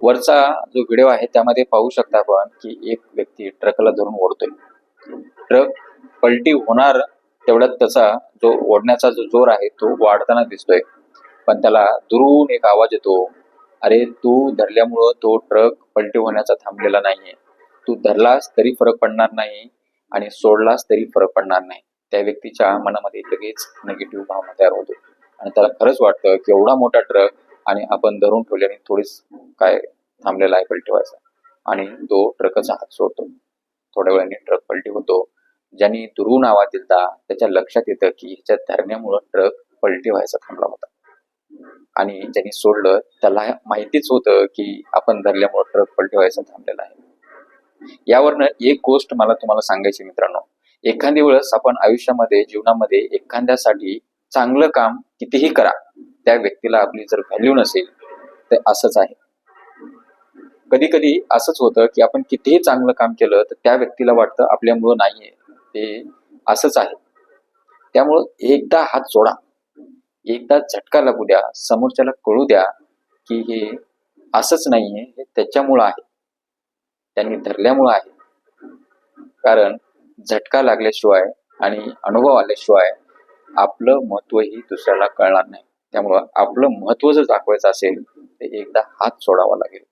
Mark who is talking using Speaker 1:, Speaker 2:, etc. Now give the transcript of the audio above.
Speaker 1: वरचा जो व्हिडिओ आहे त्यामध्ये पाहू शकता आपण की एक व्यक्ती ट्रकला धरून ओढतोय. ट्रक पलटी होणार तेवढ्यात त्याचा जो ओढण्याचा जो जोर आहे तो वाढताना दिसतोय. पण त्याला दुरून एक आवाज येतो, अरे तू धरल्यामुळं तो ट्रक पलटी होण्याचा थांबलेला नाहीये. तू धरलास तरी फरक पडणार नाही आणि सोडलास तरी फरक पडणार नाही. त्या व्यक्तीच्या मनामध्ये लगेच निगेटिव्ह भावना तयार होतो आणि त्याला खरंच वाटतं की एवढा मोठा ट्रक आणि आपण धरून ठेवल्याने थोडीच काय थांबलेला आहे पलटी व्हायचा, आणि तो ट्रकचा हात सोडतो. थोड्या वेळाने ट्रक पलटी होतो. ज्यांनी दुरून आवाज दिला त्याच्या लक्षात येतं की ह्याच्या धरण्यामुळं ट्रक पलटी व्हायचा थांबला होता, आणि ज्यांनी सोडलं त्याला माहितीच होतं की आपण धरल्यामुळे ट्रक पलटी व्हायचा थांबलेला आहे. यावरनं एक गोष्ट मला तुम्हाला सांगायची मित्रांनो, एखादी वेळेस आपण आयुष्यामध्ये जीवनामध्ये एखाद्यासाठी चांगलं काम कितीही करा, त्या व्यक्तीला आपली जर व्हॅल्यू नसेल तर असंच आहे. कधी कधी असंच होतं की आपण कितीही चांगलं काम केलं तर त्या व्यक्तीला वाटतं आपल्यामुळं नाहीये, ते असंच आहे. त्यामुळं एकदा हात जोडा, एकदा झटका लागू द्या, समोरच्याला कळू द्या की हे असंच नाहीये, हे त्याच्यामुळं आहे, त्यांनी धरल्यामुळं आहे. कारण झटका लागल्याशिवाय आणि अनुभव आल्याशिवाय आपलं महत्वही दुसऱ्याला कळणार नाही. त्यामुळं आपलं महत्व जर दाखवायचं असेल तर एकदा हात सोडावा लागेल.